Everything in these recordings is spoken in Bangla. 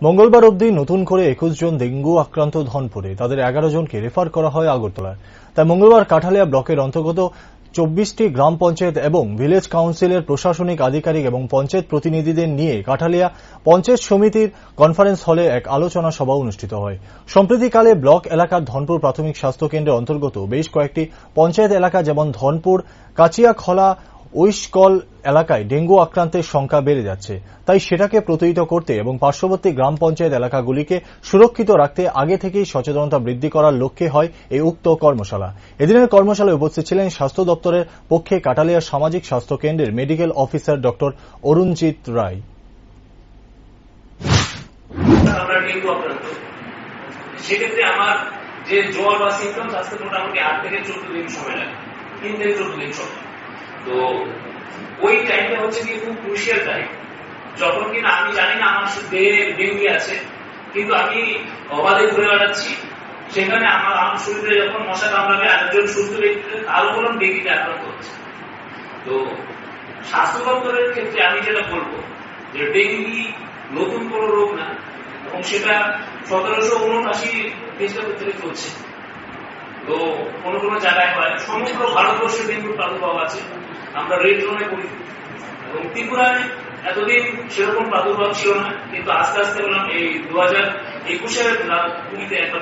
মঙ্গলবার অবধি নতুন করে ২১ জন ডেঙ্গু আক্রান্ত ধনপুরে, তাদের ১১ জনকে রেফার করা হয় আগরতলায়। তাই মঙ্গলবার কাঠালিয়া ব্লকের অন্তর্গত ২৪টি গ্রাম পঞ্চায়েত এবং ভিলেজ কাউন্সিলের প্রশাসনিক আধিকারিক এবং পঞ্চায়েত প্রতিনিধিদের নিয়ে কাঠালিয়া পঞ্চায়েত সমিতির কনফারেন্স হলে এক আলোচনা সভা অনুষ্ঠিত হয়। সম্প্রতিকালে ব্লক এলাকার ধনপুর প্রাথমিক স্বাস্থ্য কেন্দ্রের অন্তর্গত বেশ কয়েকটি পঞ্চায়েত এলাকা যেমন ধনপুর, কাচিয়াখলা, ওইশকল এলাকায় ডেঙ্গু আক্রান্তের সংখ্যা বেড়ে যাচ্ছে। তাই সেটাকে প্রতিহত করতে এবং পার্শ্ববর্তী গ্রাম পঞ্চায়েত এলাকাগুলিকে সুরক্ষিত রাখতে আগে থেকেই সচেতনতা বৃদ্ধি করার লক্ষ্যে হয় এই উক্ত কর্মশালা। এদিনের কর্মশালায় উপস্থিত ছিলেন স্বাস্থ্য দপ্তরের পক্ষে কাঠালিয়া সামাজিক স্বাস্থ্য কেন্দ্রের মেডিকেল অফিসার ডক্টর অরুণজিৎ রায়। সেক্ষেত্রে আমার যে জ্বর বা সিমটমস আসতে মোটামুটি 8 থেকে 14 দিন সময় লাগে, 3 থেকে 14 দিন সময়। তো ওই টাইমটা হচ্ছে কি খুব ক্রুশিয়াল টাইম, যখন কিনা আমি জানি না আমার দেহে ডেঙ্গু আছে, কিন্তু আমি অবাধে ঘুরে বেড়াচ্ছি, সেখানে আমার শরীরে যখন মশা কামড়াবে আরেকজন সুস্থ ব্যক্তিদের তারও কোনো ডেঙ্গুতে আক্রান্ত হচ্ছে। তো স্বাস্থ্য দপ্তরের ক্ষেত্রে আমি যেটা বলবো যে ডেঙ্গু নতুন কোনো রোগ না, এবং সেটা 1779 খ্রিস্টাব্দ থেকে চলছে। তো কোনো কোনো জায়গায় হয়, সমগ্র ভারতবর্ষে ডেঙ্গুর প্রাদুর্ভাব আছে, আমরা রেড জোনে পড়ি। এবং ত্রিপুরায় এতদিন সেরকম প্রাদুর্ভাব ছিল না, কিন্তু আস্তে আস্তে বললাম এই 2021-এর পুরীতে একবার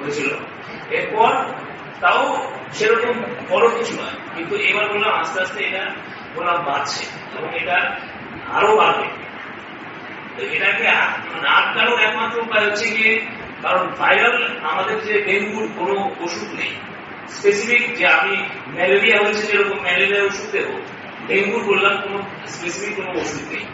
হয়েছিল। এরপর তাও সেরকম বড় কিছু নয়, কিন্তু এবার বললাম আস্তে আস্তে এটা বললাম বাড়ছে এবং এটা আরো বাড়বে। এটাকে আটকানোর একমাত্র উপায় হচ্ছে গিয়ে, কারণ ভাইরাল আমাদের যে ডেঙ্গুর কোনো ওষুধ নেই স্পেসিফিক, যে আমি ম্যালেরিয়া হয়েছে যেরকম ম্যালেরিয়ার ওষুধ দেবো, ডেঙ্গুর বললাম কোনো স্পেসিফিক কোনো ওষুধ নেই।